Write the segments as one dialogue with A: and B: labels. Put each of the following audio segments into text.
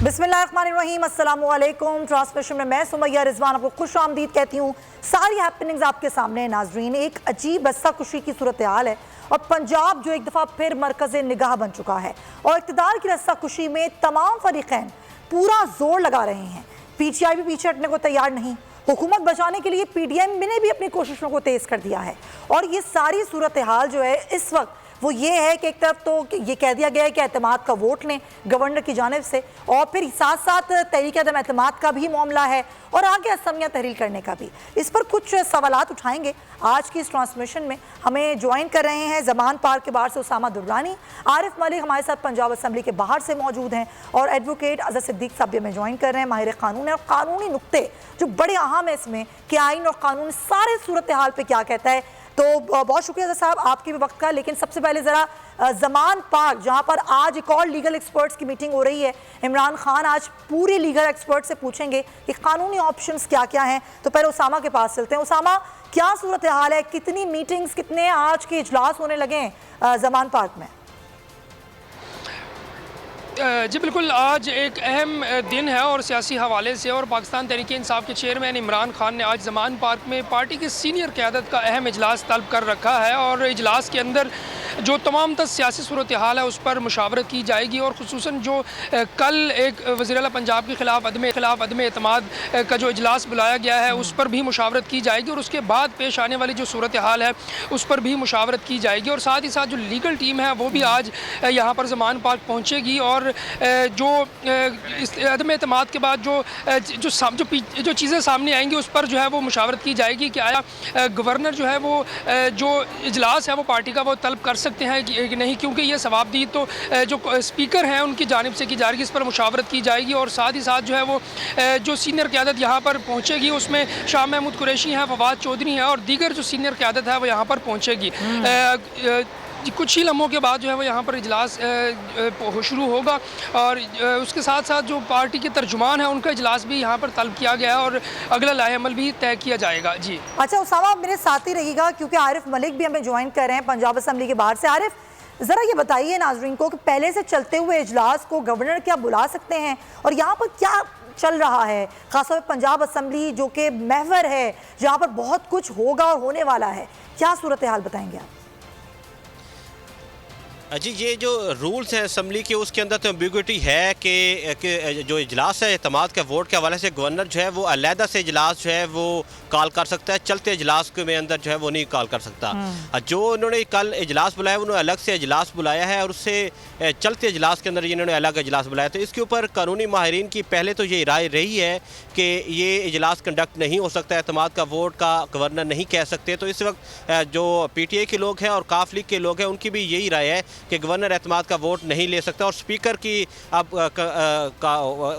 A: बिस्मिल्लाहिर्रहमानिर्रहीम, अस्सलामुअलैकुम। ट्रांसमिशन में मैं सुमैया रिजवान आपको खुश आमदीद कहती हूँ। सारी हैपनिंग्स आपके सामने है नाजरीन। एक अजीब रस्सा खुशी की सूरत हाल है और पंजाब जो एक दफ़ा फिर मरकज़ निगाह बन चुका है और इक़्तिदार की रस्सा खुशी में तमाम फरीक़ैन पूरा जोर लगा रहे हैं। PTI भी पीछे हटने को तैयार नहीं। हुकूमत बचाने के लिए PDM ने भी अपनी कोशिशों को तेज़ कर दिया है और ये सारी सूरत हाल जो है इस वक्त वो ये है कि एक तरफ तो ये कह दिया गया है कि एतमाद का वोट लें गवर्नर की जानिब से, और फिर साथ साथ तहरीक अदम एतमाद का भी मामला है और आगे असमिया तहरील करने का भी। इस पर कुछ सवालात उठाएंगे आज की इस ट्रांसमिशन में। हमें ज्वाइन कर रहे हैं जमान पार्क के बाहर से उसामा दुर्रानी, आरिफ मलिक हमारे साथ पंजाब असम्बली के बाहर से मौजूद हैं और एडवोकेट अजहर सिद्दीक साहब भी हमें ज्वाइन कर रहे हैं, माहिर कानून है। और कानूनी नुक्ते जो बड़े अहम है इसमें कि आइन और कानून सारे सूरत हाल पर क्या कहता है। तो बहुत शुक्रिया साहब आपके भी वक्त का। लेकिन सबसे पहले ज़रा जमान पार्क जहाँ पर आज एक और लीगल एक्सपर्ट्स की मीटिंग हो रही है, इमरान खान आज पूरे लीगल एक्सपर्ट से पूछेंगे कि कानूनी ऑप्शंस क्या क्या हैं। तो पहले उसामा के पास चलते हैं। उसामा, क्या सूरत हाल है, कितनी मीटिंग्स, कितने आज के इजलास होने लगे हैं जमान पार्क में?
B: जी बिल्कुल, आज एक अहम दिन है और सियासी हवाले से, और पाकिस्तान तहरीक इंसाफ के चेयरमैन इमरान खान ने आज जमान पार्क में पार्टी की सीनियर क़यादत का अहम इजलास तलब कर रखा है और इजलास के अंदर जो तमाम सियासी सूरत हाल है उस पर मुशावरत की जाएगी। और खुसूसन जो कल एक वज़ीर आला पंजाब के खिलाफ अदम एतमाद का जो इजलास बुलाया गया है उस पर भी मुशावरत की जाएगी और उसके बाद पेश आने वाली जो सूरत हाल है उस पर भी मुशावरत की जाएगी। और साथ ही साथ जो लीगल टीम है वो भी आज यहाँ पर जमान पार्क पहुँचेगी और जो इस अदम एतमाद के बाद जो चीज़ें सामने आएंगी उस पर जो है वो मुशावरत की जाएगी कि आया गवर्नर जो है वो जो इजलास है वो पार्टी का वो तलब कर सकते हैं कि नहीं, क्योंकि ये सवाबदीद तो जो स्पीकर हैं उनकी जानिब से की जा रही है। इस पर मुशावरत की जाएगी और साथ ही साथ जो है वो जो सीनियर क़यादत यहाँ पर पहुँचेगी उसमें शाह महमूद कुरैशी हैं, फवाद चौधरी हैं और दीगर जो सीनियर क़यादत है वो यहाँ पर पहुँचेगी। कुछ ही लम्हों के बाद जो है वो यहाँ पर इजलास शुरू होगा और उसके साथ साथ जो पार्टी के तर्जुमान हैं उनका इजलास भी यहाँ पर तलब किया गया है और अगला लाहेअमल भी तय किया जाएगा। जी
A: अच्छा उसामा, आप मेरे साथ ही रहिएगा क्योंकि आरिफ मलिक भी हमें ज्वाइन कर रहे हैं पंजाब असम्बली के बाहर से। आरिफ, ज़रा ये बताइए नाजरीन को कि पहले से चलते हुए इजलास को गवर्नर क्या बुला सकते हैं और यहाँ पर क्या चल रहा है, खासतौर पर पंजाब असम्बली जो कि महवर है जहाँ पर बहुत कुछ होगा और होने वाला है, क्या सूरत हाल बताएंगे आप?
C: जी, ये जो रूल्स हैं असम्बली के उसके अंदर तो एम्बिग्विटी है कि जो इजलास है एतमाद के वोट के हवाले से गवर्नर जो है वो अलहदा से इजलास जो है वो कॉल कर सकता है, चलते इजलास के में अंदर जो है वो नहीं कॉल कर सकता। जो उन्होंने कल इजलास बुलाया उन्होंने अलग से इजलास बुलाया है और उससे चलते इजलास के अंदर इन्होंने अलग इजलास बुलाया। तो इसके ऊपर कानूनी माहिरीन की पहले तो ये राय रही है कि ये इजलास कंडक्ट नहीं हो सकता, एतमाद का वोट का गवर्नर नहीं कह सकते। तो इस वक्त जो PTI के लोग हैं और काफ लीग के लोग हैं उनकी भी यही राय है कि गवर्नर एतमाद का वोट नहीं ले सकता और स्पीकर की अब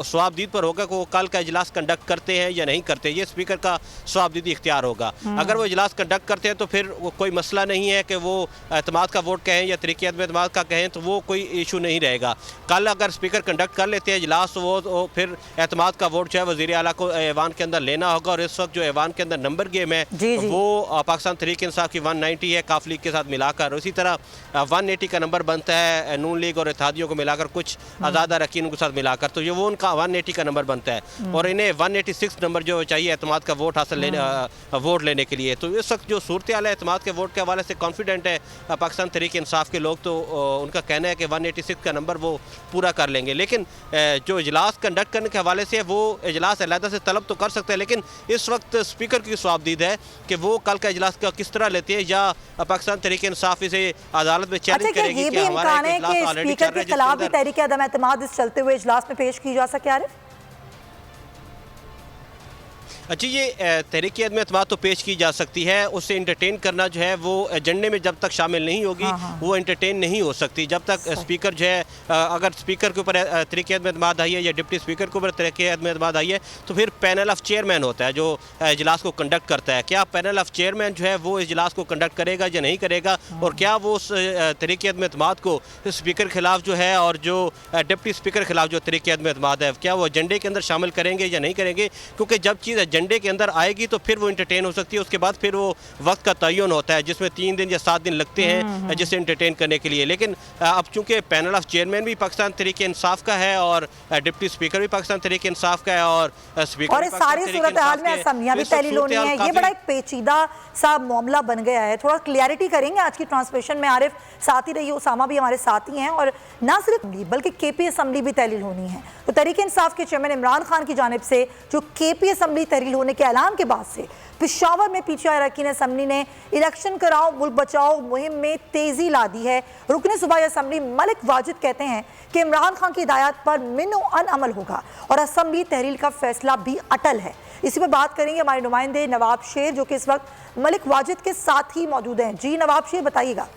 C: सवाबदीद पर होगा कि वो कल का इजलास कंडक्ट करते हैं या नहीं करते। ये स्पीकर का सवाबदीदी इख्तियार होगा। अगर वो इजलास कंडक्ट करते हैं तो फिर कोई मसला नहीं है कि वो एतमाद का वोट कहें या तहरीक अदम एतमाद का कहें, तो वो कोई इशू नहीं रहेगा। कल अगर स्पीकर कंडक्ट कर लेते हैं इजलास तो वो फिर एतमाद का वोट जो है वज़ीर आला को ऐवान के अंदर लेना होगा। और इस वक्त जो ऐवान के अंदर नंबर गेम है वो पाकिस्तान तहरीक इंसाफ की 190 है काफ लीग के साथ मिलाकर, उसी तरह 180 का नंबर बनता है नून लीग और इत्तेहादियों को मिलाकर, कुछ आज़ाद अरकान के साथ मिलाकर, तो ये वो उनका 180 का नंबर बनता है और इन्हें 186 नंबर जो चाहिए एतमाद का वोट हासिल वोट लेने के लिए। तो इस वक्त जो सूरत हाल है एतमाद के वोट के हवाले से कॉन्फिडेंट है पाकिस्तान तहरीक इंसाफ के लोग, तो उनका कहना है कि 186 का नंबर वो पूरा कर लेंगे। लेकिन जो इजलास कंडक्ट करने के हवाले से वो इजलास अलहदा से तलब तो कर सकते हैं, लेकिन इस वक्त स्पीकर की सवाबदीद है कि वो कल का इजलास का किस तरह लेते हैं या पाकिस्तान तहरीक इंसाफ इसे अदालत में चैलेंज करेगी कि हमारा
A: स्पीकर के खिलाफ भी तहरीक अदम एतमाद इस चलते हुए इजलास में पेश की जा सके। आरिफ,
C: अच्छा, ये तहरीक अदम एतमाद तो पेश की जा सकती है, उसे इंटरटेन करना जो है वो एजेंडे में जब तक शामिल नहीं होगी वो इंटरटेन नहीं हो सकती। जब तक स्पीकर जो है अगर स्पीकर के ऊपर तहरीक अदम एतमाद आई है या डिप्टी स्पीकर के ऊपर तहरीक अदम एतमाद आई है तो फिर पैनल ऑफ चेयरमैन होता है जो इजलास को कंडक्ट करता है। क्या पैनल ऑफ चेयरमैन जो है वो इजलास को कंडक्ट करेगा या नहीं करेगा और क्या वो उस तहरीक अदम एतमाद को स्पीकर के खिलाफ जो है और जो डिप्टी स्पीकर के खिलाफ जो तहरीक अदम एतमाद है क्या वो एजेंडे के अंदर शामिल करेंगे या नहीं करेंगे, क्योंकि जब चीज़ एजेंडे के अंदर आएगी तो फिर वो इंटरटेन हो सकती है। उसके बाद फिर वो वक्त का तयन होता है जिसमें 3 दिन या 7 दिन लगते हैं जिसे इंटरटेन करने के लिए। लेकिन अब चूंकि पैनल ऑफ चेयरमैन भी पाकिस्तान तहरीक इंसाफ का है और डिप्टी स्पीकर भी पाकिस्तान तहरीक इंसाफ का है और स्पीकर
A: और इस सारी सूरत हाल में असमिया भी तहलील होनी है। ये बड़ा एक पेचीदा सा मामला बन गया है। थोड़ा क्लियरिटी करेंगे आज की ट्रांसमिशन में। आरिफ साथ ही रही, उसामा भी हमारे साथ ही हैं और ना सिर्फ बल्कि केपी असम्बली भी तहलील होनी है। तो तहरीक इंसाफ के चेयरमैन इमरान खान की जानिब से जो केपी असम्बली तहलील होने के ऐलान के बाद से पेशावर में पीछे अरकान असम्बली ने इलेक्शन कराओ मुल्क बचाओ मुहिम में तेजी ला दी है। रुकने सूबाई असम्बली मलिक वाजिद कहते हैं कि इमरान खान की हिदायत पर मिनो अन अमल होगा और असम्बली तहलील का फैसला भी अटल है। इसी पर बात करेंगे हमारे नुमाइंदे नवाब शेर जो कि इस वक्त मलिक वाजिद के साथ ही मौजूद हैं। जी नवाब शेर बताइएगा।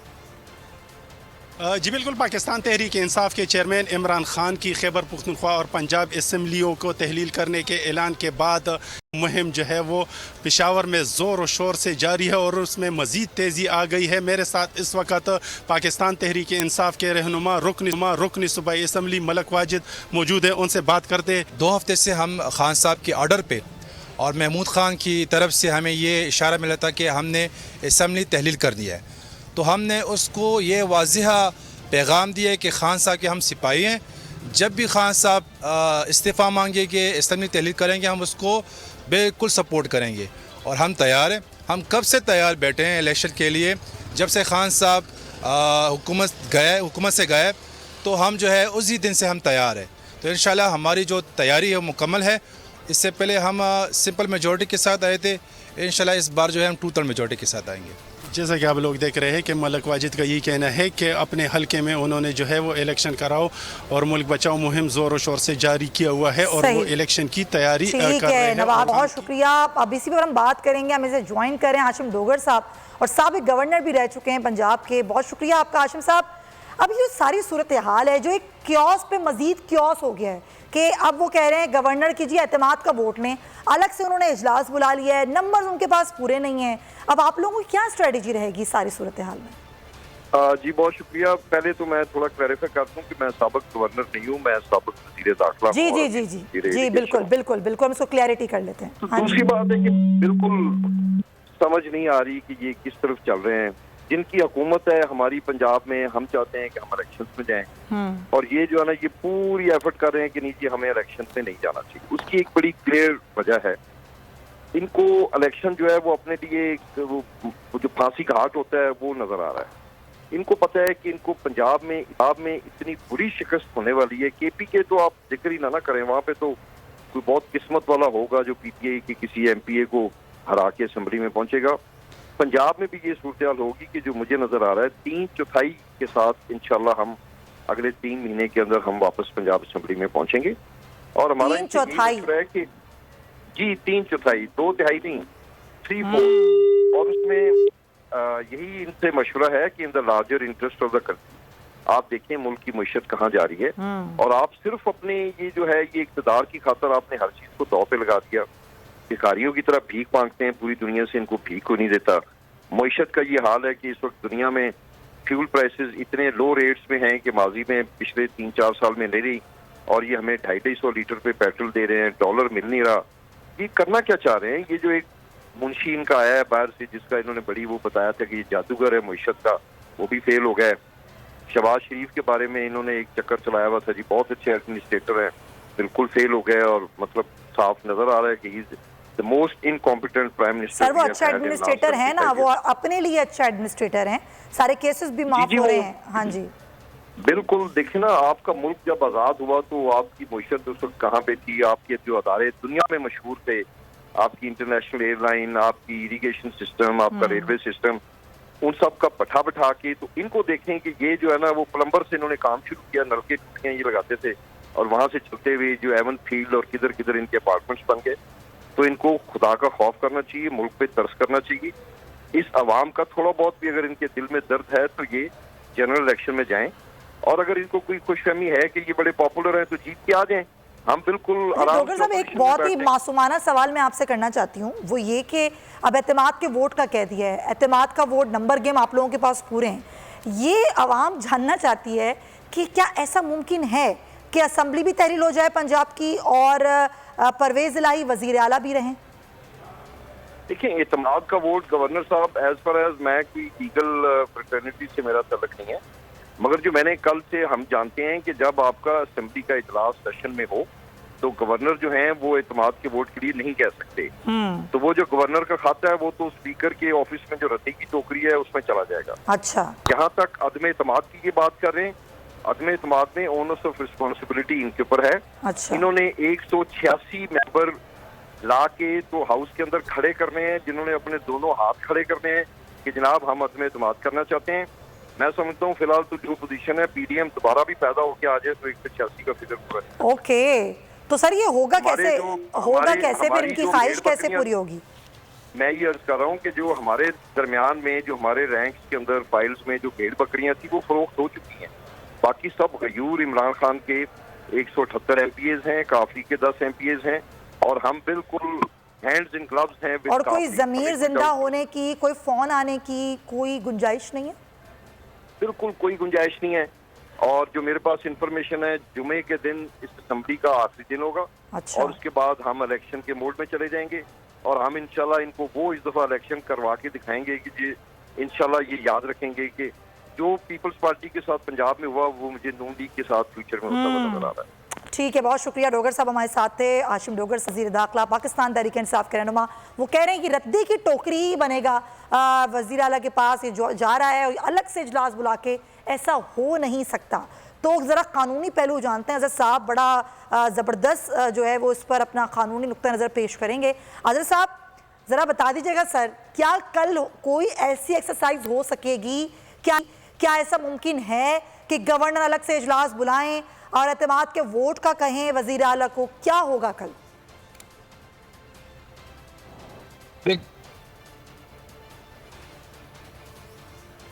D: जी बिल्कुल, पाकिस्तान तहरीक इंसाफ के चेयरमैन इमरान खान की खैबर पख्तूनख्वा और पंजाब असम्बलियों को तहलील करने के ऐलान के बाद मुहिम जो है वो पेशावर में ज़ोर और शोर से जारी है और उसमें मज़ीद तेज़ी आ गई है। मेरे साथ इस वक्त पाकिस्तान तहरीक इंसाफ के रहनुमा रुकन सूबाई असम्बली मलिक वाजिद मौजूद है, उनसे बात करते।
E: 2 हफ्ते से हम खान साहब के ऑर्डर पे और महमूद खान की तरफ से हमें ये इशारा मिला था कि हमने असम्बली तहलील कर दिया है, तो हमने उसको ये वाज़िहा पैगाम दिया कि खान साहब के हम सिपाही हैं। जब भी खान साहब इस्तीफ़ा मांगेंगे, असम्बली तहलील करेंगे, हम उसको बिल्कुल सपोर्ट करेंगे और हम तैयार हैं। हम कब से तैयार बैठे हैं इलेक्शन के लिए। जब से खान साहब हुकूमत से गए तो हम जो है उसी दिन से हम तैयार हैं। तो इंशाल्लाह हमारी जो तैयारी है वो मुकम्मल है। इससे पहले हम सिंपल मेजॉरिटी के साथ आए थे, इंशाल्लाह इस बार जो है हम टोटल मेजॉरिटी के साथ आएंगे।
D: जैसा कि आप लोग देख रहे हैं कि मलिक वाजिद का ये कहना है कि अपने हलके में उन्होंने जो है वो इलेक्शन कराओ और मुल्क बचाओ मुहिम जोर और शोर से जारी किया हुआ है और वो इलेक्शन की तैयारी कर रहे हैं।
A: नवाब बहुत शुक्रिया। अब इसी पर हम बात करेंगे, हम इसे ज्वाइन करें हाशिम डोगर साहब और साबिक गवर्नर भी रह चुके हैं पंजाब के। बहुत शुक्रिया आपका हाशिम साहब। अब ये सारी सूरत हाल है जो एक क्योस पे मजीद क्योस हो गया है कि अब वो कह रहे हैं गवर्नर की जी एतमाद का वोट लें, अलग से उन्होंने इजलास बुला लिया है, नंबर्स उनके पास पूरे नहीं हैं। अब आप लोगों की क्या स्ट्रेटजी रहेगी सारी सूरत हाल में?
F: जी बहुत शुक्रिया। पहले तो मैं थोड़ा क्लैरिफाई कर दूं कि मैं साबिक गवर्नर नहीं हूं, मैं साबिक वज़ीर दाखिला।
A: जी जी जी जी जी बिल्कुल बिल्कुल बिल्कुल, हम इसको क्लैरिटी कर लेते हैं।
F: तो दूसरी बात है कि बिल्कुल समझ नहीं आ रही कि ये किस तरफ चल रहे हैं। जिनकी हुकूमत है हमारी पंजाब में, हम चाहते हैं कि हम इलेक्शन में जाएं और ये जो है ना ये पूरी एफर्ट कर रहे हैं कि नहीं हमें इलेक्शन में नहीं जाना चाहिए। उसकी एक बड़ी क्लियर वजह है, इनको इलेक्शन जो है वो अपने लिए वो जो फांसी घाट होता है वो नजर आ रहा है। इनको पता है कि इनको पंजाब में इतनी बुरी शिकस्त होने वाली है। केपी के तो आप जिक्र ही ना करें, वहाँ पे तो कोई बहुत किस्मत वाला होगा जो पीटीआई के किसी एमपीए को हरा के असम्बली में पहुंचेगा। पंजाब में भी ये सूरत हाल होगी कि जो मुझे नजर आ रहा है 3/4 के साथ इंशाल्लाह हम अगले 3 महीने के अंदर हम वापस पंजाब असम्बली में पहुंचेंगे। और हमारा
A: 3/4
F: है कि जी 3/4, 2 तिहाई नहीं, 3/4। और उसमें यही इनसे मशवरा है कि in the larger interest of the country आप देखें मुल्क की मईशत कहाँ जा रही है और आप सिर्फ अपने ये जो है ये इक़्तिदार की खातर आपने हर चीज को दांव पे लगा दिया। भिखारियों की तरह भीख मांगते हैं पूरी दुनिया से, इनको भीख को नहीं देता। मईशत का ये हाल है कि इस वक्त दुनिया में फ्यूल प्राइसेस इतने लो रेट्स में हैं कि माजी में पिछले 3-4 साल में नहीं रही और ये हमें 250 लीटर पे पेट्रोल दे रहे हैं, डॉलर मिल नहीं रहा। ये करना क्या चाह रहे हैं? ये जो एक मुंशी इनका आया है बाहर से जिसका इन्होंने बड़ी वो बताया था कि ये जादूगर है मईशत का, वो भी फेल हो गया है। शहबाज शरीफ के बारे में इन्होंने एक चक्कर चलाया हुआ था जी, बहुत अच्छे एडमिनिस्ट्रेटर हैं, बिल्कुल फेल हो गए और मतलब साफ नजर आ रहा है कि he the most incompetent prime minister.
A: Sir वो अच्छा एडमिनिस्ट्रेटर है ना, वो अपने लिए अच्छा एडमिनिस्ट्रेटर हैं, सारे केसेस भी माफ हो रहे हैं। हाँ जी
F: बिल्कुल। देखिए ना, आपका मुल्क जब आजाद हुआ तो आपकी मईशत उस वक्त कहाँ पे थी? आपके जो अदारे दुनिया में मशहूर थे, आपकी इंटरनेशनल एयरलाइन, आपकी इरिगेशन सिस्टम, आपका रेलवे सिस्टम, उन सब का बैठा के तो इनको देखें कि ये जो है ना वो प्लम्बर से इन्होंने काम शुरू किया, नल के टूटियां ये लगाते थे और वहां से चलते हुए जो एवन फील्ड और किधर किधर इनके अपार्टमेंट्स बन गए। तो इनको खुदा का खौफ करना चाहिए, मुल्क पे तरस करना चाहिए। इस अवाम का थोड़ा बहुत भी अगर इनके दिल में दर्द है तो ये जनरल इलेक्शन में जाएं और अगर इनको कोई खुशफहमी है कि ये बड़े पॉपुलर हैं तो जीत के आ जाएं। हम बिल्कुल आराम से।
A: साहब एक बहुत ही मासूमाना सवाल मैं आपसे करना चाहती हूँ, वो ये कि अब एतमाद के वोट का कह दिया है, एतमाद का वोट नंबर गेम आप लोगों के पास पूरे हैं, ये आवाम जानना चाहती है कि क्या ऐसा मुमकिन है कि असम्बली भी तहरील हो जाए पंजाब की और परवेज इलाही वजीर आला भी रहें?
F: देखिए, एतमाद का वोट गवर्नर साहब, एज फार एज मैं कोई लीगल फ्रेटर्निटी से मेरा तल्लुक नहीं है, मगर जो मैंने कल से हम जानते हैं कि जब आपका असेंबली का इजलास सेशन में हो तो गवर्नर जो हैं वो एतमाद के वोट के लिए नहीं कह सकते। तो वो जो गवर्नर का खाता है वो तो स्पीकर के ऑफिस में जो रद्दी की टोकरी है उसमें चला जाएगा।
A: अच्छा,
F: यहाँ तक अदम एतमाद की ये बात कर रहे हैं, अदम एतमाद में ओनर्स ऑफ रिस्पॉन्सिबिलिटी इनके ऊपर है।
A: अच्छा,
F: इन्होंने 186 मेंबर ला के तो हाउस के अंदर खड़े करने हैं, जिन्होंने अपने दोनों हाथ खड़े करने हैं कि जनाब हम अदम एतमाद करना चाहते हैं। मैं समझता हूँ फिलहाल तो जो पोजीशन है पीडीएम दोबारा भी पैदा होकर आ जाए तो 186 का फिगर पूरा है।
A: ओके, तो सर ये होगा कैसे, फिर इनकी ख्वाहिश कैसे पूरी होगी?
F: मैं ये अर्ज कर रहा हूँ कि जो हमारे दरमियान में जो हमारे रैंक्स के अंदर फाइल्स में जो भेड़ बकरियां थी वो फरोख्त हो चुकी हैं। बाकी सब गयूर इमरान खान के 178 एमपीएज हैं, काफी के 10 एमपीएज हैं और हम बिल्कुल हैंड्स इन ग्लव्स हैं।
A: और कोई जमीर जिंदा होने की, कोई फोन आने की कोई गुंजाइश नहीं है?
F: बिल्कुल कोई गुंजाइश नहीं है। और जो मेरे पास इंफॉर्मेशन है, जुमे के दिन इस असेंबली का आखिरी दिन होगा।
A: अच्छा।
F: और उसके बाद हम इलेक्शन के मोड में चले जाएंगे और हम इंशाल्लाह इनको वो इस दफा इलेक्शन करवा के दिखाएंगे कि ये इंशाल्लाह ये याद रखेंगे कि जो पीपल्स पार्टी के साथ पंजाब में हुआ वो मुझे नून लीग के साथ फ्यूचर में होता हुआ नजर आ रहा है।
A: ठीक है, बहुत शुक्रिया। डोगर साहब हमारे साथ थे। आशिम डोगर, वज़ीर दाखिला, पाकिस्तान तहरीक इंसाफ के रहनुमा, वो कह रहे हैं कि रद्दी की टोकरी ही बनेगा वज़ीर आला के पास, ये जा रहा है अलग से इजलास बुला के, ऐसा हो नहीं सकता। तो ज़रा कानूनी पहलू जानते हैं। हज़रत साहब बड़ा ज़बरदस्त जो है वो इस पर अपना कानूनी नुक्ता नज़र पेश करेंगे। हज़रत साहब ज़रा बता दीजिएगा सर, क्या कल कोई ऐसी एक्सरसाइज हो सकेगी? क्या ऐसा मुमकिन है कि गवर्नर अलग से इजलास बुलाएं और एतमाद के वोट का कहें वज़ीर आला को? क्या होगा कल?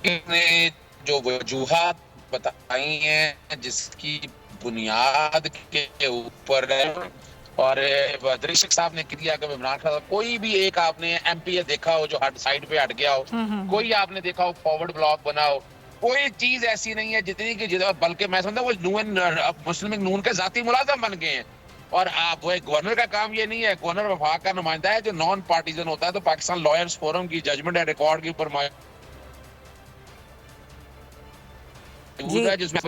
G: ने जो वजूहात बताई हैं जिसकी बुनियाद के ऊपर और दरीशक साहब ने किया कि इमरान खान, कोई भी एक आपने एमपी देखा हो जो साइड पे हट गया हो, कोई आपने देखा हो फॉरवर्ड ब्लॉक बना हो, कोई चीज ऐसी नहीं है जितनी की, बल्कि मैं समझता हूँ वो मुस्लिम लीग नून के जाती मुलाजम बन गए हैं। और आप वो गवर्नर का काम ये नहीं है, गवर्नर वफाक का नुमाइंदा है जो नॉन पार्टीजन होता है। तो पाकिस्तान लॉयर्स फोरम की जजमेंट एंड रिकॉर्ड के ऊपर है जिसमें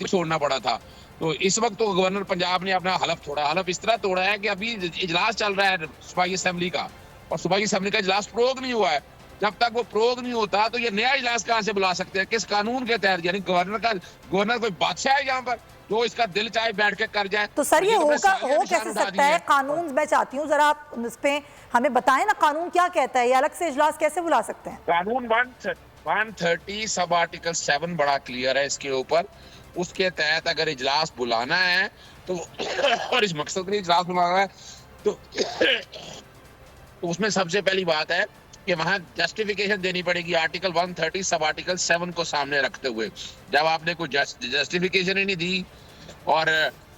G: छोड़ना पड़ा था। तो इस वक्त तो गवर्नर पंजाब ने अपना हलफ इस तरह तोड़ा है कि अभी इजलास चल रहा है सूबाई असेंबली का, और सूबाई असेंबली का इजलास प्रोग नहीं हुआ है। जब तक वो प्रोग नहीं होता तो ये नया इजलास कहां से बुला सकते हैं, किस कानून के तहत? यानी गवर्नर कोई बादशाह है यहाँ पर जो इसका दिल चाहे बैठ के कर जाए?
A: तो सर ये हो कैसे सकता है? कानून मैं चाहती हूँ जरा आप इस पे हमें बताएं ना, कानून क्या कहता है? ये अलग से इजलास कैसे बुला सकते हैं?
G: कानून 130 सब आर्टिकल 7 बड़ा क्लियर है इसके ऊपर। उसके तहत अगर इजलास बुलाना है तो और इस मकसद के लिए इजलास बुलाना है तो उसमें सबसे पहली बात है कि वहां जस्टिफिकेशन देनी पड़ेगी आर्टिकल 130 सब आर्टिकल 7 को सामने रखते हुए। जब आपने कोई जस्टिफिकेशन ही नहीं दी और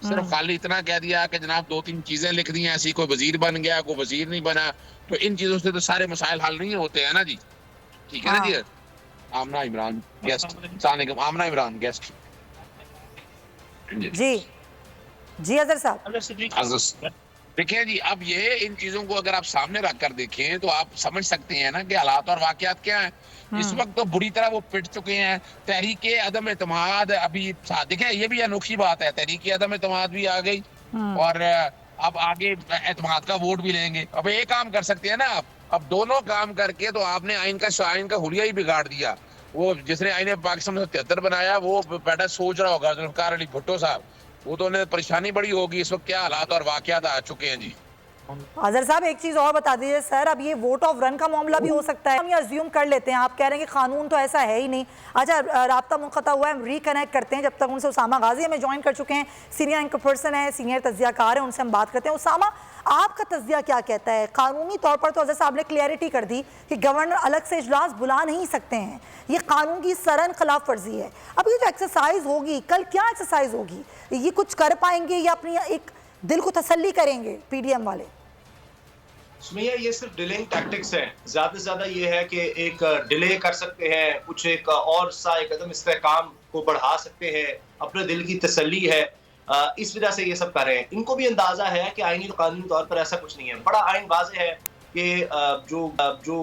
G: सिर्फ खाली इतना कह दिया कि जनाब 2-3 चीजें लिख दी हैं, ऐसी कोई वजीर बन गया, कोई वजीर नहीं बना, तो इन चीजों से तो सारे मसाइल हल नहीं होते हैं ना जी। ठीक है ना जी। आमना इमरान गेस्ट
A: जी अजहर साहब।
G: देखिए जी, अब ये इन चीजों को अगर आप सामने रख कर देखें तो आप समझ सकते हैं ना कि हालात और वाकयात क्या है। इस वक्त तो बुरी तरह वो पिट चुके हैं। तहरीके अदम एतमाद अभी देखिए, ये भी अनोखी बात है, तहरीके अदम एतमाद भी आ गई और अब आगे एतमाद का वोट भी लेंगे। अब एक काम कर सकते हैं ना आप, अब दोनों काम करके तो आपने आइन का हुलिया ही बिगाड़ दिया। वो जिसने आइन पाकिस्तान 73 बनाया वो बेटा सोच रहा होगा जुल्फिकार अली भुट्टो साहब, वो तो उन्हें परेशानी बड़ी होगी इस वक्त क्या हालात और वाकयात आ चुके हैं जी।
A: अजहर साहब एक चीज और बता दीजिए सर, अब ये वोट ऑफ रन का मामला भी हो सकता है? हम ये अज्यूम कर लेते हैं, आप कह रहे हैं कि कानून तो ऐसा है ही नहीं। अच्छा, राब्ता मुनक़ता हुआ है, हम रिकनेक्ट करते हैं। जब तक उनसे उसामा गाजी हमें ज्वाइन कर चुके हैं, सीनियर एंकर पर्सन है, सीनियर तज्ज़ियाकार है, उनसे हम बात करते हैं। उसामा, आपका तज्ज़िया क्या कहता है? कानूनी तौर पर तो अजहर साहब ने क्लियरिटी कर दी कि गवर्नर अलग से इजलास बुला नहीं सकते हैं, ये कानून की सरन खिलाफ वर्जी है। अब ये जो एक्सरसाइज होगी कल, क्या एक्सरसाइज होगी? ये कुछ कर पाएंगे या अपनी एक दिल को तसल्ली करेंगे पीडीएम वाले?
H: ये सिर्फ डिलेइंग टैक्टिक्स है। ज्यादा से ज्यादा ये है कि एक डिले कर सकते हैं, कुछ एक और सा एक कदम इस्तेहकाम को बढ़ा सकते हैं, अपने दिल की तसल्ली है, इस वजह से ये सब कर रहे हैं। इनको भी अंदाजा है कि आईनी कानूनी तौर पर ऐसा कुछ नहीं है। बड़ा आइन वाज़ेह है कि जो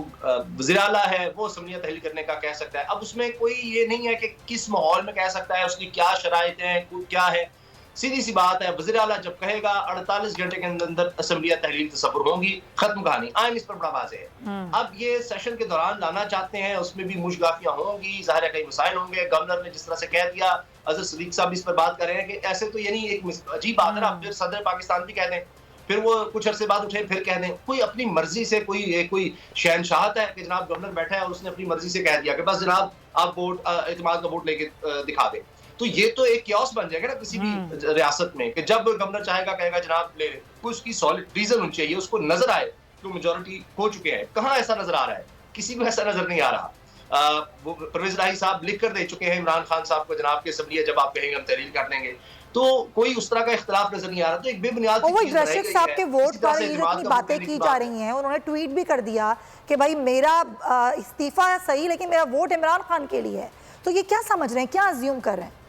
H: वज़ीर आला है वो असम्बलियाँ तहलील करने का कह सकता है। अब उसमें कोई ये नहीं है कि किस माहौल में कह सकता है, उसकी क्या शराइत हैं, क्या है। सीधी सी बात है, वज़ीर आला जब कहेगा 48 घंटे के अंदर असम्बलियाँ तहलील तसव्वुर होंगी, खत्म कहानी। आइन इस पर बड़ा वाज़ेह है। अब ये सेशन के दौरान लाना चाहते हैं, उसमें भी मुशगाफियाँ होंगी, ज़ाहिर है कई मसाइल होंगे। गवर्नर ने जिस तरह से कह दिया, अज़हर सदीक साहब इस पर बात कर रहे हैं कि ऐसे तो यानी एक अजीब बात है ना, फिर सदर पाकिस्तान भी कह दें, फिर वो कुछ अरसे बाद उठे फिर कह दें। कोई अपनी मर्जी से कोई शहनशाहत है कि जनाब गवर्नर बैठा है और उसने अपनी मर्जी से कह दिया कि बस जनाब आप वोट एतमाद का वोट लेके दिखा दें। तो ये तो एक क्योस बन जाएगा ना किसी भी रियासत में कि जब गवर्नर चाहेगा कहेगा जनाब ले ले। कोई उसकी सॉलिड रीजन होनी चाहिए, उसको नजर आए कि मेजोरिटी हो चुके हैं। कहाँ ऐसा नजर आ रहा है? किसी को ऐसा नजर नहीं आ रहा। वो परवेज इलाही साहब लिख कर दे चुके हैं इमरान खान साहब को, जनाब की असम्बली जब आप कहेंगे हम तहरीर कर देंगे। तो कोई उस तरह का इख्तिलाफ नजर नहीं आ रहा। तो एक बेबुनियाद
A: दर्शक साहब के वोट पर ये जो इतनी बातें की जा रही हैं, उन्होंने ट्वीट भी कर दिया कि भाई मेरा इस्तीफा सही लेकिन मेरा वोट इमरान खान के लिए है। तो ये क्या समझ रहे हैं, क्या अज्यूम कर रहे हैं?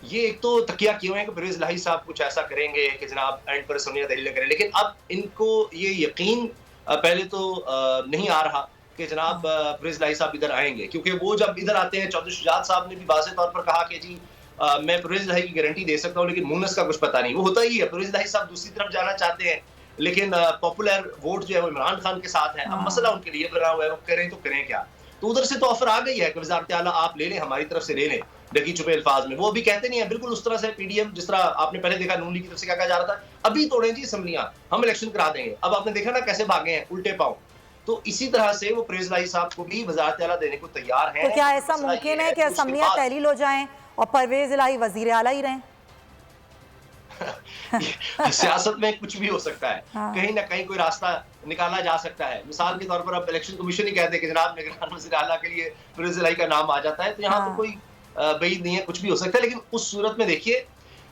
H: ये एक तो तकिया किए हुए हैं कि परवेज इलाही साहब कुछ ऐसा करेंगे कि जनाब एंड पर असम्बलियाँ तहलील करें, लेकिन अब इनको ये यकीन पहले तो नहीं आ रहा कि जनाब परवेज इलाही साहब इधर आएंगे, क्योंकि वो जब इधर आते हैं, चौधरी शुजात साहब ने भी वाज़ेह तौर पर कहा कि जी मैं परवेज इलाही की गारंटी दे सकता हूँ लेकिन मुनस का कुछ पता नहीं। वो होता ही है, परवेज इलाही साहब दूसरी तरफ जाना चाहते हैं लेकिन पॉपुलर वोट जो है वो इमरान खान के साथ है। अब मसला उनके लिए बना हुआ है, वो करें तो करें क्या। तो उधर से तो ऑफर आ गई है कि वज़ारत आला आप ले लें, हमारी तरफ से ले लें, ढकी छुपे अल्फाज में। वो अभी कहते नहीं है बिल्कुल उस तरह से पीडीएम जिस तरह आपने पहले देखा नून लीग की तरफ से क्या कहा जा रहा था, अभी तोड़ें जी असम्बलियाँ, हम इलेक्शन करा देंगे। अब आपने देखा ना कैसे भागे हैं उल्टे पाँव। तो इसी तरह से वो परवेज इलाही साहब को भी वज़ारत आला देने को तैयार है।
A: तो क्या ऐसा मुमकिन है कि असम्बलियाँ तहलील हो जाएं और परवेज इलाही वजीर आला ही रहें?
H: सियासत में कुछ भी हो सकता है। कहीं ना कहीं कोई रास्ता निकाला जा सकता है। मिसाल के तौर पर अब इलेक्शन कमीशन ही कहते हैं कि जनाब निगरान वज़ीर आला के लिए परवेज इलाही का नाम आ जाता है, तो यहाँ तो कोई बईद नहीं है, कुछ भी हो सकता है। लेकिन उस सूरत में देखिए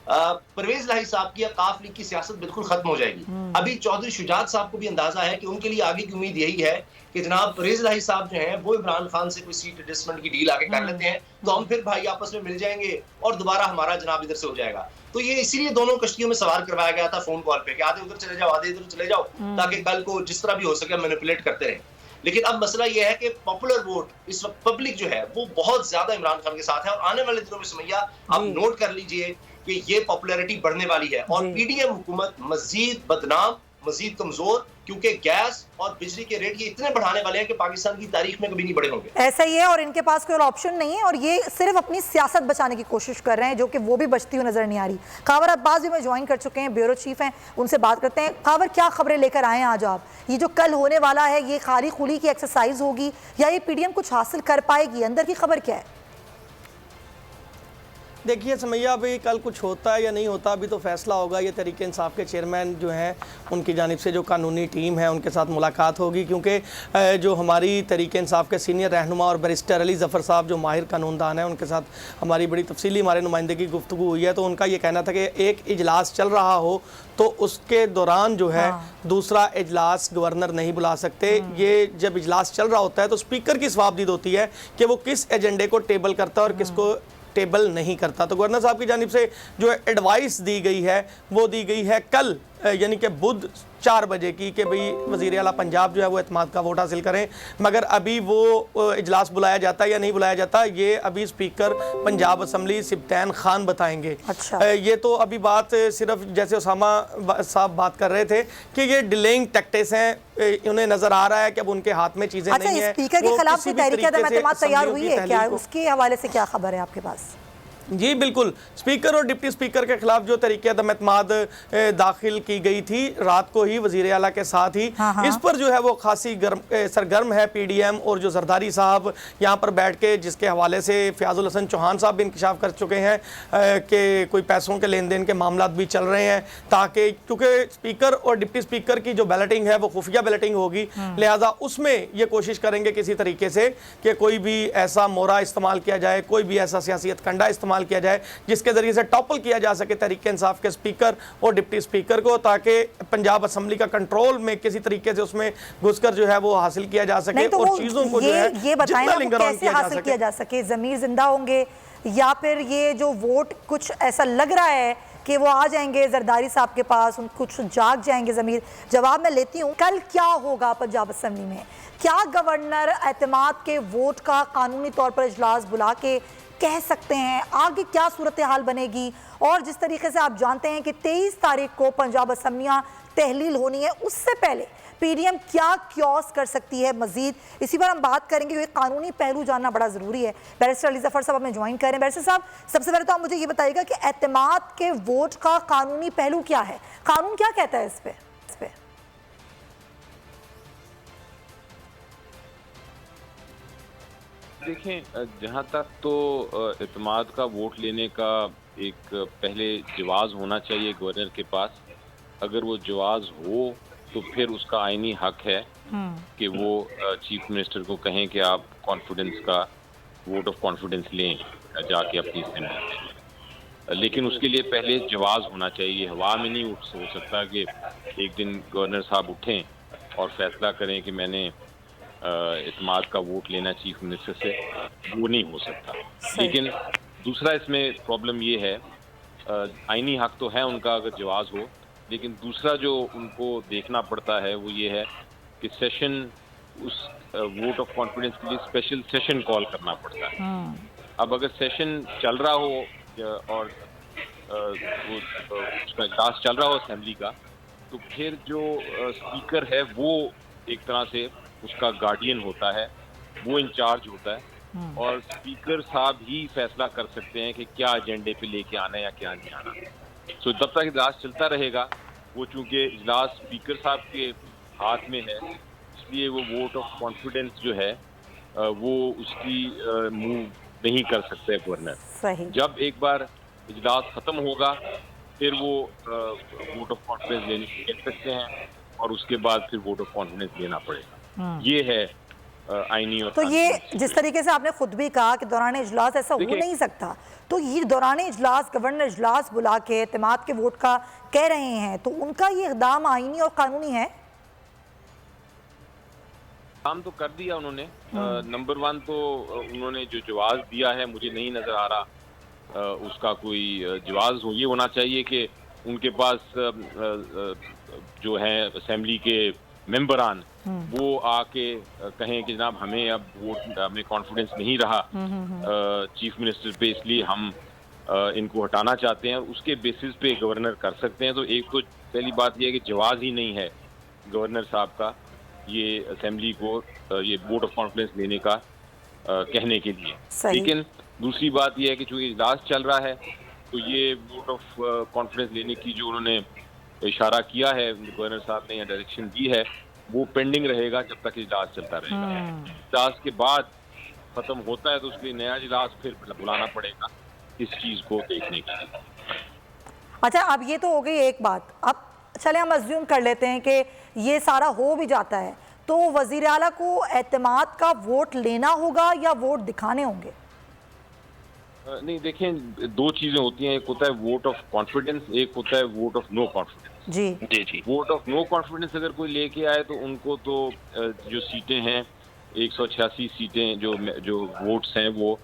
H: परवेज इलाही साहब की अकाफ लीग की सियासत बिल्कुल खत्म हो जाएगी। अभी चौधरी शुजात साहब को भी अंदाजा है कि उनके लिए आगे की उम्मीद यही है कि जनाब परवेज इलाही साहब जो हैं वो इमरान खान से कोई सीट एडजस्टमेंट की डील आगे कर लेते हैं, तो हम फिर भाई आपस में मिल जाएंगे और दोबारा हमारा जनाब इधर से हो जाएगा। तो ये इसीलिए दोनों कश्तियों में सवार करवाया गया था फोन कॉल पे कि आधे उधर चले जाओ, आधे इधर चले जाओ, ताकि कल को जिस तरह भी हो सके मैनिपुलेट करते रहें। लेकिन अब मसला यह है कि पॉपुलर वोट इस वक्त पब्लिक जो है वो बहुत ज्यादा इमरान खान के साथ है, और आने वाले दिनों में सुमैया आप नोट कर लीजिए कि ये पॉपुलैरिटी बढ़ने वाली है और पीडीएम हुकूमत मजीद बदनाम, मजीद कमजोर, क्योंकि गैस और बिजली के रेट ये इतने बढ़ाने वाले हैं कि पाकिस्तान की तारीख में कभी नहीं बढ़े होंगे।
A: ऐसा ही है, और इनके पास कोई ऑप्शन नहीं है और ये सिर्फ अपनी सियासत बचाने की कोशिश कर रहे हैं, जो कि वो भी बचती हुई नजर नहीं आ रही। खबर अब्बास भी में ज्वाइन कर चुके हैं, ब्यूरो चीफ हैं, उनसे बात करते हैं। खबर क्या खबरें लेकर आए हैं आज आप? ये जो कल होने वाला है ये खाली खुली की एक्सरसाइज होगी या ये पीडीएम कुछ हासिल कर पाएगी? अंदर की खबर क्या है?
I: देखिए समैया, अभी कल कुछ होता है या नहीं होता अभी तो फैसला होगा। ये तहरीक इंसाफ के चेयरमैन जो हैं उनकी जानिब से जो कानूनी टीम है उनके साथ मुलाकात होगी, क्योंकि जो हमारी तहरीक इंसाफ के सीनियर रहनुमा और बैरिस्टर अली ज़फ़र साहब जो माहिर कानूनदान हैं उनके साथ हमारी बड़ी तफसीली हमारे नुमाइंदगी गुफ्तगू हुई है। तो उनका ये कहना था कि एक इजलास चल रहा हो तो उसके दौरान जो है दूसरा इजलास गवर्नर नहीं बुला सकते। ये जब इजलास चल रहा होता है तो स्पीकर की सवाबदीद होती है कि वो किस एजेंडे को टेबल करता है और किसको टेबल नहीं करता। तो गवर्नर साहब की जानिब से जो एडवाइस दी गई है वो दी गई है कल यानी कि बुध 4 बजे की कि भाई वज़ीर आला पंजाब जो है वो एतमाद का वोट हासिल करें। मगर अभी वो इजलास बुलाया जाता है या नहीं बुलाया जाता ये अभी स्पीकर पंजाब असम्बली सिब्तैन खान बताएंगे।
A: अच्छा।
I: ये तो अभी बात सिर्फ जैसे उसामा साहब बात कर रहे थे कि ये डिलेइंग टैक्टिक्स हैं, उन्हें नजर आ रहा है कि अब उनके हाथ में चीजें नहीं है।
A: स्पीकर के खिलाफ कोई तहरीक तैयार हुई है क्या? उसके हवाले से क्या खबर है आपके पास?
I: जी बिल्कुल, स्पीकर और डिप्टी स्पीकर के खिलाफ जो तरीके अदम एतमाद दाखिल की गई थी रात को ही वज़ीर आला के साथ ही, इस पर जो है वो खासी सरगर्म है पीडीएम। और जो जरदारी साहब यहाँ पर बैठ के जिसके हवाले से फ़याज़ुल हसन चौहान साहब भी इंकशाफ कर चुके हैं कि कोई पैसों के लेन देन के मामला भी चल रहे हैं, ताकि क्योंकि स्पीकर और डिप्टी स्पीकर की जो बैलेटिंग है वो खुफिया बैलेटिंग होगी, लिहाजा उसमें ये कोशिश करेंगे किसी तरीके से कि कोई भी ऐसा मोहरा इस्तेमाल किया जाए, कोई भी ऐसा सियासी कंडा इस्तेमाल किया जाए जिसके जरिए से टॉपल किया जा सके तहरीक इंसाफ के स्पीकर और डिप्टी स्पीकर को, ताकि पंजाब असेंबली का कंट्रोल में किसी तरीके से उसमें घुसकर जो है वो हासिल किया जा सके।
A: तो
I: और चीजों को जो है
A: ये बताएं
I: कैसे
A: हासिल किया जा सके? ज़मीर जिंदा होंगे या फिर ये जो वोट कुछ ऐसा लग रहा है कि वो आ जाएंगे जरदारी साहब के पास, उन कुछ जाग जाएंगे ज़मीर। जवाब मैं लेती हूँ, कल क्या होगा पंजाब असम्बली में? क्या गवर्नर एतमाद के वोट का कानूनी तौर पर इजलास बुला के कह सकते हैं? आगे क्या सूरत हाल बनेगी? और जिस तरीके से आप जानते हैं कि 23 तारीख को पंजाब असम्बलियाँ तहलील होनी है, उससे पहले पीडीएम क्या क्योस कर सकती है मजीद, इसी पर हम बात करेंगे क्योंकि कानूनी पहलू जानना बड़ा ज़रूरी है। बैरिस्टर अली जफ़र साहब हमें ज्वाइन करें। बैरिस्टर साहब, सबसे पहले तो आप मुझे ये बताइएगा कि एतमाद के वोट का कानूनी पहलू क्या है? कानून क्या कहता है इस पे?
J: देखें, जहाँ तक तो एतमाद का वोट लेने का एक पहले जवाज़ होना चाहिए गवर्नर के पास। अगर वो जवाज़ हो तो फिर उसका आईनी हक है कि वो चीफ मिनिस्टर को कहें कि आप कॉन्फिडेंस का वोट ऑफ कॉन्फिडेंस लें जाके अपनी असेंबली में। लेकिन उसके लिए पहले जवाज़ होना चाहिए। हवा में नहीं हो सकता कि एक दिन गवर्नर साहब उठें और फैसला करें कि मैंने एतमाद का वोट लेना चीफ मिनिस्टर से, वो नहीं हो सकता। लेकिन दूसरा इसमें प्रॉब्लम ये है, आईनी हक तो है उनका अगर जवाज़ हो, लेकिन दूसरा जो उनको देखना पड़ता है वो ये है कि सेशन, उस वोट ऑफ कॉन्फिडेंस के लिए स्पेशल सेशन कॉल करना पड़ता है। अब अगर सेशन चल रहा हो और उसका इजलास चल रहा हो असेंबली का, तो फिर जो स्पीकर है वो एक तरह से उसका गार्डियन होता है, वो इंचार्ज होता है और स्पीकर साहब ही फैसला कर सकते हैं कि क्या एजेंडे पे लेके आना है या क्या नहीं आना। सो जब तक इजलास चलता रहेगा, वो चूंकि इजलास स्पीकर साहब के हाथ में है, इसलिए वो वोट ऑफ कॉन्फिडेंस जो है वो उसकी मूव नहीं कर सकते गवर्नर। जब एक बार इजलास खत्म होगा फिर वो वोट ऑफ कॉन्फिडेंस लेने कह सकते हैं और उसके बाद फिर वोट ऑफ कॉन्फिडेंस लेना पड़ेगा। ये है आईनी। और
A: तो ये जिस तरीके से आपने खुद भी कहा कि दौरान इजलास ऐसा हो नहीं सकता, तो ये दौरान इजलास गवर्नर इजलास बुला के एतमाद के वोट का कह रहे हैं, तो उनका ये इक़दाम आईनी और कानूनी है?
J: काम तो कर दिया उन्होंने। नंबर 1 तो उन्होंने जो जवाब दिया है मुझे नहीं नजर आ रहा उसका कोई जवाब हो। ये होना चाहिए कि उनके पास जो है असेंबली के मेंबरान वो आके कहें कि जनाब हमें अब वोट, हमें कॉन्फिडेंस नहीं रहा चीफ मिनिस्टर पे, इसलिए हम इनको हटाना चाहते हैं। उसके बेसिस पे गवर्नर कर सकते हैं। तो एक तो पहली बात यह है कि जवाब ही नहीं है गवर्नर साहब का ये असेंबली को ये वोट ऑफ कॉन्फिडेंस लेने का कहने के लिए। लेकिन दूसरी बात यह है कि चूंकि इजलास चल रहा है तो ये वोट ऑफ कॉन्फिडेंस लेने की जो उन्होंने इशारा किया है गवर्नर साहब ने या डायरेक्शन दी है, वो पेंडिंग रहेगा जब तक इजलास चलता रहेगा। इजलास के बाद खत्म होता है तो उसके लिए नया इजलास फिर बुलाना पड़ेगा इस चीज को देखने के लिए।
A: अच्छा, अब ये तो हो गई एक बात। अब चले हम अज्यूम कर लेते हैं कि ये सारा हो भी जाता है, तो वजीर आला को एतमाद का वोट लेना होगा या वोट दिखाने होंगे?
J: नहीं, देखें, दो चीजें होती हैं। एक होता है वोट ऑफ कॉन्फिडेंस, एक होता है वोट ऑफ नो कॉन्फिडेंस। जी। वोट ऑफ नो कॉन्फिडेंस अगर कोई लेके आए तो उनको तो जो सीटें हैं 186 सीटें जो वोट्स हैं वो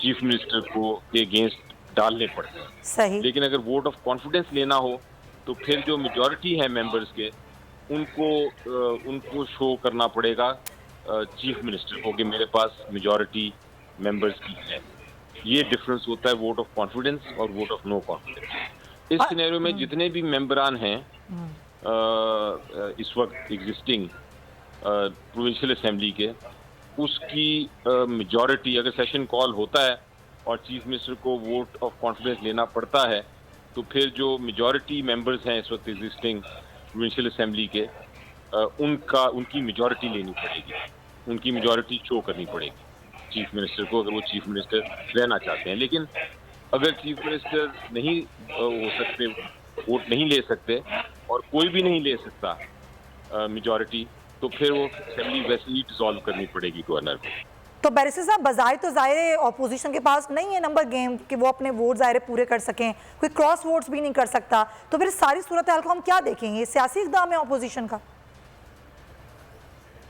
J: चीफ मिनिस्टर को के अगेंस्ट डालने पड़ते हैं।
A: सही।
J: लेकिन अगर वोट ऑफ कॉन्फिडेंस लेना हो तो फिर जो मेजॉरिटी है मेंबर्स के उनको शो करना पड़ेगा चीफ मिनिस्टर को कि मेरे पास मेजॉरिटी मेंबर्स की है। ये डिफरेंस होता है वोट ऑफ कॉन्फिडेंस और वोट ऑफ नो कॉन्फिडेंस। इस सिनेरियो में जितने भी मेंबरान हैं इस वक्त एग्जिस्टिंग प्रोविंशियल असेंबली के, उसकी मेजॉरिटी अगर सेशन कॉल होता है और चीफ मिनिस्टर को वोट ऑफ कॉन्फिडेंस लेना पड़ता है तो फिर जो मेजॉरिटी मेंबर्स हैं इस वक्त एग्जिस्टिंग प्रोविंशियल असेंबली के उनकी मेजॉरिटी लेनी पड़ेगी, उनकी मेजॉरिटी शो करनी पड़ेगी चीफ मिनिस्टर को, अगर वो चीफ मिनिस्टर रहना चाहते हैं। लेकिन अगर चीफ मिनिस्टर नहीं हो सकते, वोट नहीं ले सकते और कोई भी नहीं ले सकता मेजॉरिटी, तो फिर वो असेंबली वैसे ही डिसॉल्व करनी पड़ेगी गवर्नर को।
A: तो बैरिस्टर साहब, बजाय तो ज़ाहिर ऑपोजिशन के पास नहीं है नंबर गेम कि वो अपने वोट ज़ाहिर पूरे कर सकें, कोई क्रॉस वोट्स भी नहीं कर सकता, तो फिर सारी सूरत हाल को हम क्या देखेंगे? ये सियासी इक़दाम है ऑपोजिशन का?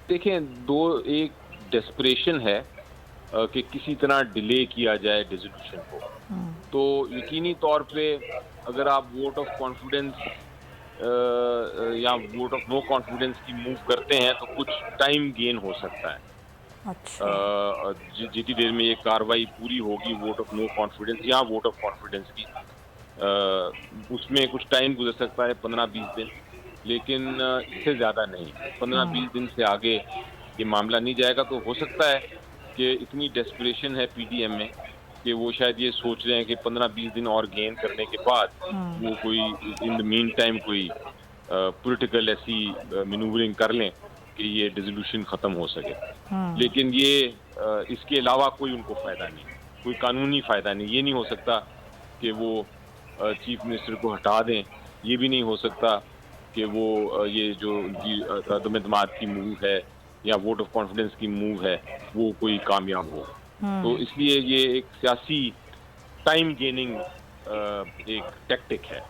J: देखें, एक डेस्परेशन है कि किसी तरह डिले किया जाए डिसोल्यूशन को। तो यकीनी तौर पे अगर आप वोट ऑफ कॉन्फिडेंस या वोट ऑफ नो कॉन्फिडेंस की मूव करते हैं तो कुछ टाइम गेन हो सकता है।
A: अच्छा।
J: जितनी देर में ये कार्रवाई पूरी होगी वोट ऑफ नो कॉन्फिडेंस या वोट ऑफ कॉन्फिडेंस की, उसमें कुछ टाइम गुजर सकता है, 15-20 दिन, लेकिन इससे ज़्यादा नहीं। 15-20 दिन से आगे ये मामला नहीं जाएगा। तो हो सकता है कि इतनी डेस्परेशन है पीडीएम में कि वो शायद ये सोच रहे हैं कि 15-20 दिन और गेन करने के बाद वो कोई इन द मीन टाइम कोई पॉलिटिकल ऐसी मैनूवरिंग कर लें कि ये डिसोल्यूशन ख़त्म हो सके। लेकिन ये इसके अलावा कोई उनको फ़ायदा नहीं, कोई कानूनी फ़ायदा नहीं। ये नहीं हो सकता कि वो चीफ मिनिस्टर को हटा दें, ये भी नहीं हो सकता कि वो ये जो उनकी अदम एतमाद की मूव है या वोट ऑफ कॉन्फिडेंस की मूव है वो कोई कामयाब हो। तो इसलिए ये एक सियासी टाइम गेनिंग एक टैक्टिक है।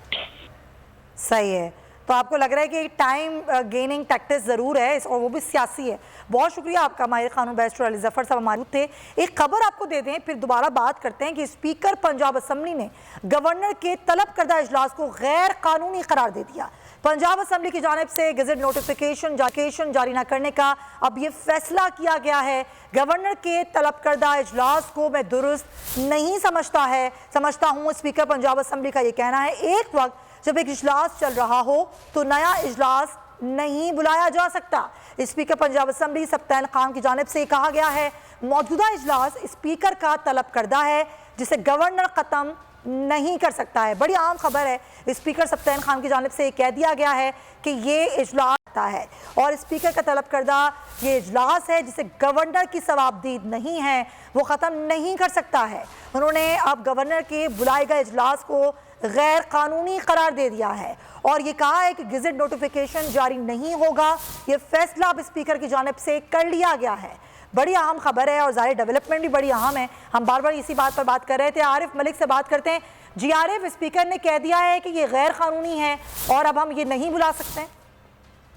A: सही है। तो आपको लग रहा है कि टाइम गेनिंग टैक्टिस ज़रूर है और वो भी सियासी है। बहुत शुक्रिया आपका माहिर कानून बैरिस्टर अली ज़फ़र साहब मौजूद थे। एक खबर आपको दे दें, फिर दोबारा बात करते हैं कि स्पीकर पंजाब असम्बली ने गवर्नर के तलब करदा इजलास को गैर कानूनी करार दे दिया। पंजाब असम्बली की जानिब से गज़ट नोटिफिकेशन जारी न करने का अब ये फैसला किया गया है। गवर्नर के तलब करदा इजलास को मैं दुरुस्त नहीं समझता हूँ, स्पीकर पंजाब असम्बली का ये कहना है। एक वक्त जब एक इजलास चल रहा हो तो नया इजलास नहीं बुलाया जा सकता। स्पीकर पंजाब असम्बली सब्तैन खान की जानिब से कहा गया है मौजूदा इजलास स्पीकर का तलब करदा है जिसे गवर्नर ख़त्म नहीं कर सकता है। बड़ी आम खबर है। स्पीकर सब्तैन खान की जानिब से कह दिया गया है कि ये इजलास है और स्पीकर का तलब करदा ये इजलास है जिसे गवर्नर की सवाबदीद नहीं है, वो ख़त्म नहीं कर सकता है। उन्होंने अब गवर्नर के बुलाए गए इजलास को गैर कानूनी करार दे दिया है और ये कहा है कि गज़ट नोटिफिकेशन जारी नहीं होगा। ये फैसला अब स्पीकर की जानिब से कर लिया गया है। बड़ी अहम खबर है और ज़ाहिर डेवलपमेंट भी बड़ी अहम है। हम बार बार इसी बात पर बात कर रहे थे। आरिफ मलिक से बात करते हैं। जी आरिफ, स्पीकर ने कह दिया है कि ये गैर कानूनी है और अब हम ये नहीं बुला सकते।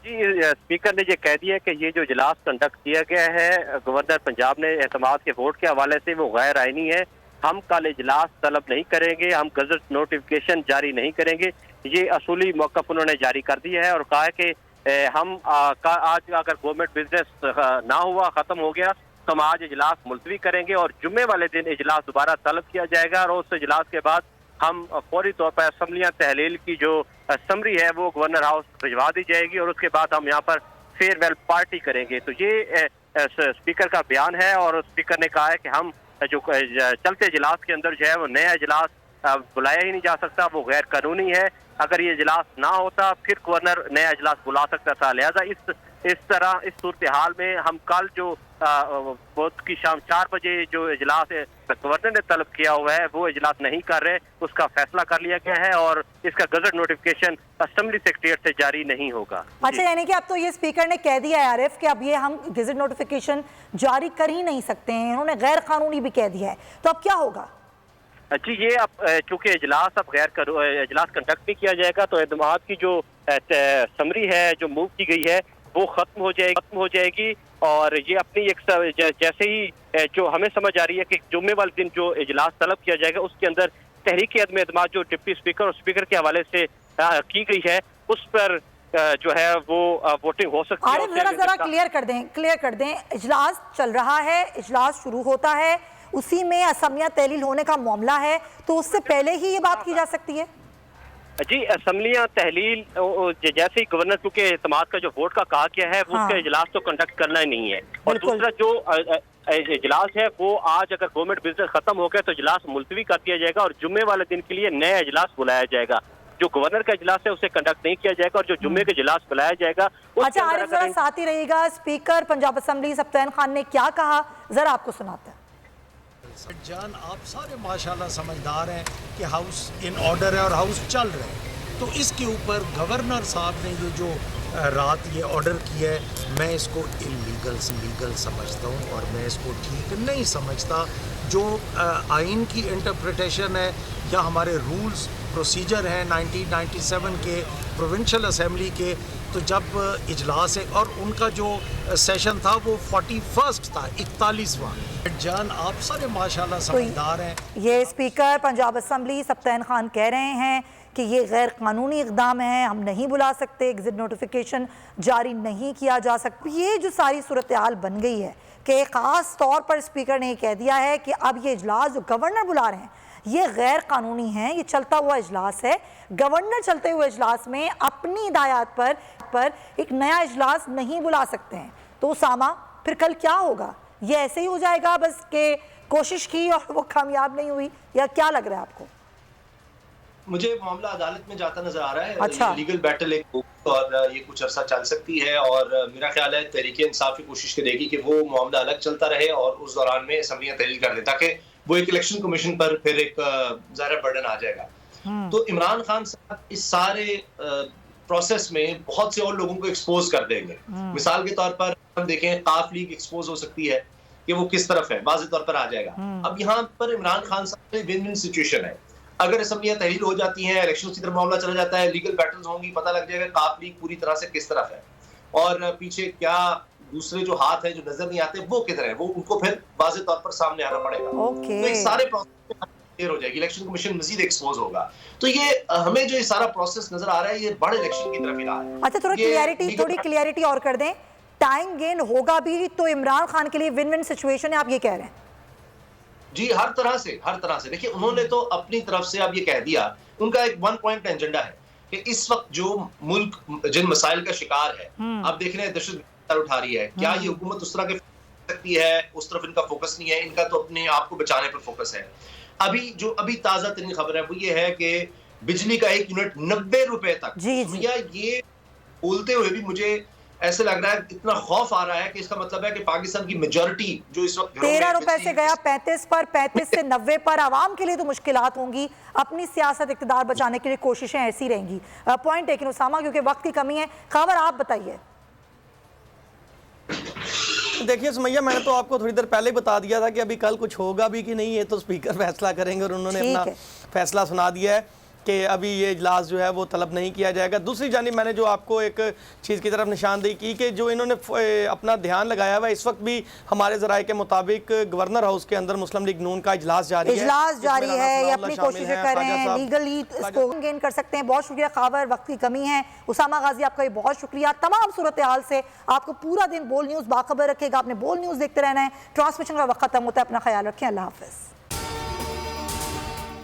K: जी, स्पीकर ने ये कह दिया कि ये जो इजलास कंडक्ट किया गया है गवर्नर पंजाब ने एतमाद के वोट के हवाले से वो गैर आईनी है। हम कल इजलास तलब नहीं करेंगे, हम गज़ट नोटिफिकेशन जारी नहीं करेंगे। ये असूली मौक़िफ़ उन्होंने जारी कर दिया है और कहा है कि हम आज अगर गवर्नमेंट बिजनेस ना हुआ, ख़त्म हो गया, तो हम आज इजलास मुलतवी करेंगे और जुम्मे वाले दिन इजलास दोबारा तलब किया जाएगा और उस इजलास के बाद हम फौरी तौर पर असम्बलियाँ तहलील की जो समरी है वो गवर्नर हाउस भिजवा दी जाएगी और उसके बाद हम यहाँ पर फेयरवेल पार्टी करेंगे। तो ये स्पीकर का बयान है और स्पीकर ने कहा है कि हम जो चलते इजलास के अंदर जो है वो नया इजलास बुलाया ही नहीं जा सकता, वो गैर कानूनी है। अगर ये इजलास ना होता फिर गवर्नर नया इजलास बुला सकता था। लिहाजा इस तरह इस सूरत हाल में हम कल जो वक्त की शाम 4 बजे जो इजलास गवर्नर ने तलब किया हुआ है वो इजलास नहीं कर रहे, उसका फैसला कर लिया गया है और इसका गज़ट नोटिफिकेशन असेंबली सेक्रेटेरिएट से जारी नहीं होगा।
A: अच्छा, यानी कि अब तो ये स्पीकर ने कह दिया है आरिफ कि अब ये हम गज़ट नोटिफिकेशन जारी कर ही नहीं सकते हैं, इन्होंने गैर कानूनी भी कह दिया है। तो अब क्या होगा?
K: जी, ये अब चूंकि इजलास अब इजलास कंडक्ट नहीं किया जाएगा तो एतमाद की जो समरी है जो मूव की गई है वो खत्म हो जाएगी और ये अपनी एक जैसे ही जो हमें समझ आ रही है कि जुम्मे वाले दिन जो इजलास तलब किया जाएगा उसके अंदर तहरीक अदम एतमाद जो डिप्टी स्पीकर और स्पीकर के हवाले से की गई है उस पर जो है वो वोटिंग हो सकती है।
A: जरा क्लियर कर दें, इजलास चल रहा है, इजलास शुरू होता है, उसी में असम्बलियां तहलील होने का मामला है, तो उससे पहले ही ये बात की जा सकती है?
K: जी, असम्बलियां तहलील जैसे ही गवर्नर क्योंकि एतमाद का जो वोट का कहा गया है वो उसका इजलास तो कंडक्ट करना ही नहीं है और दूसरा जो इजलास है वो आज अगर गवर्नमेंट बिजनेस खत्म हो गया तो इजलास मुलतवी कर दिया जाएगा और जुम्मे वाले दिन के लिए नया इजलास बुलाया जाएगा। जो गवर्नर का इजलास है उसे कंडक्ट नहीं किया जाएगा और जो जुम्मे का इजलास बुलाया जाएगा।
A: अच्छा आरिफ, जरा साथ ही रहिएगा। स्पीकर पंजाब असम्बली सब्तैन खान ने क्या कहा जरा आपको सुनाते हैं।
L: जान, आप सारे माशाल्लाह समझदार हैं कि हाउस इन ऑर्डर है और हाउस चल रहा है, तो इसके ऊपर गवर्नर साहब ने ये जो रात ये ऑर्डर किया है मैं इसको इलीगल समझता हूँ और मैं इसको ठीक नहीं समझता। जो आइन की इंटरप्रिटेशन है या हमारे रूल्स प्रोसीजर हैं 1997 के प्रोविंशियल असेंबली के। तो जब इजलास है और उनका जो सेशन था वो 41st था, 41वां। जान आप सारे माशाल्लाह समझदार हैं।
A: ये स्पीकर पंजाब असम्बली सब्तैन खान कह रहे हैं कि ये गैर कानूनी इक़दाम है, हम नहीं बुला सकते, एग्जिट नोटिफिकेशन जारी नहीं किया जा सकता। ये जो सारी सूरत हाल बन गई है कि ख़ास तौर पर स्पीकर ने कह दिया है कि अब ये इजलास जो गवर्नर बुला रहे हैं ये गैर कानूनी है, ये चलता हुआ इजलास है। गवर्नर चलते हुए इजलास में अपनी हिदायत पर एक नया इजलास नहीं बुला सकते हैं। तो उसामा फिर कल क्या होगा? ये ऐसे ही हो जाएगा बस के कोशिश की और वो कामयाब नहीं हुई, या क्या लग रहा है आपको?
H: मुझे मामला अदालत में जाता नजर आ रहा है।
A: अच्छा।
H: लीगल बैटल एक और ये कुछ अरसा चल सकती है और मेरा ख्याल है तहरीक इंसाफ की कोशिश करेगी कि वो मामला अलग चलता रहे और उस दौरान में असम्बलियां तहलील कर दे ताकि वो एक इलेक्शन कमीशन पर फिर एक ज़ाहिर बर्डन आ जाएगा। तो इमरान खान साहब इस सारे प्रोसेस में बहुत से और लोगों को एक्सपोज कर देंगे। मिसाल के तौर पर हम देखें काफ लीग एक्सपोज हो सकती है कि वो किस तरफ है, वाज़ेह तौर पर आ जाएगा। अब यहाँ पर इमरान खान साहब में विन विन सिचुएशन है। अगर असम्बलियां तहलील हो जाती हैं, इलेक्शन की तरफ मामला चला जाता है, लीगल बैटल्स होंगी, पता लग जाएगा काफ लीग पूरी तरह से किस तरफ है और पीछे क्या दूसरे जो हाथ है जो नजर नहीं आते वो किधर है, वो उनको फिर वाज़ेह तौर पर सामने आना पड़ेगा। तो इस सारे प्रोसेस क्लियर हो जाएगी, इलेक्शन कमीशन मजीद एक्सपोज होगा। तो ये हमें जो ये सारा प्रोसेस नजर आ रहा है ये बड़े इलेक्शन की तरफ ही रहा है।
A: अच्छा, थोड़ी क्लियरिटी और कर दें। टाइम गेन होगा भी तो इमरान खान के लिए विन विन सिचुएशन है, आप ये कह रहे हैं?
H: जी, हर तरह से देखिए उन्होंने तो अपनी तरफ से अब ये कह दिया, उनका एक 1 पॉइंट एजेंडा है कि इस वक्त जो मुल्क जिन मसाइल का शिकार है, आप देख रहे हैं दहशत उठा रही है, क्या ये हुकूमत उस तरह के सकती है? उस तरफ इनका फोकस नहीं है, इनका तो अपने आप को बचाने पर फोकस है। अभी ताजा तरीन खबर है वो ये है कि बिजली का 1 यूनिट 90 रुपए तक। ये बोलते हुए भी मुझे ऐसे लग रहा है, इतना खौफ आ रहा है कि इसका मतलब है कि पाकिस्तान की मेजॉरिटी जो इस वक्त
A: 13 रुपए से गया 35 पर, 35 से 90 पर। आवाम के लिए तो मुश्किलात होंगी, अपनी सियासत इक़्तिदार बचाने के लिए कोशिशें ऐसी रहेंगी। पॉइंट टेकन उसामा, क्योंकि वक्त की कमी है। खबर आप बताइए।
I: देखिए सुमैया, मैंने तो आपको थोड़ी देर पहले बता दिया था कि अभी कल कुछ होगा भी कि नहीं, ये तो स्पीकर फैसला करेंगे और उन्होंने अपना फैसला सुना दिया है कि अभी ये इजलास जो है वो तलब नहीं किया जाएगा। दूसरी जानिब मैंने जो आपको एक चीज़ की तरफ निशानदेही की कि जो इन्होंने अपना ध्यान लगाया हुआ है, इस वक्त भी हमारे ज़राए के मुताबिक गवर्नर हाउस के अंदर मुस्लिम लीग नून का इजलास जारी है।
A: ये अपनी कोशिशें कर रहे हैं, लीगली इसको गेन कर सकते हैं। बहुत शुक्रिया खबर, वक्त की कमी है। उसामा गाजी आपका भी बहुत शुक्रिया। तमाम सूरत हाल से आपको पूरा दिन बोल न्यूज़ बाखबर रखेगा। आपने बोल न्यूज़ देखते रहना है। ट्रांसमिशन का वक्त खत्म होता है, अपना ख्याल रखें। अल्लाह हाफिज़।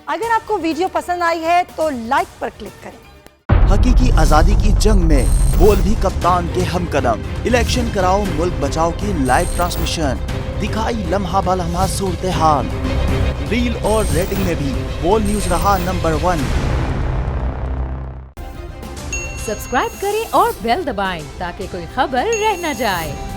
A: अगर आपको वीडियो पसंद आई है तो लाइक पर क्लिक करें।
M: हकीकी आजादी की जंग में बोल भी कप्तान के हमकदम। इलेक्शन कराओ मुल्क बचाओ की लाइव ट्रांसमिशन, दिखाई लम्हा ब लम्हा सूरत हाल। रील और रेटिंग में भी बोल न्यूज रहा नंबर 1।
N: सब्सक्राइब करें और बेल दबाएं ताकि कोई खबर रह न जाए।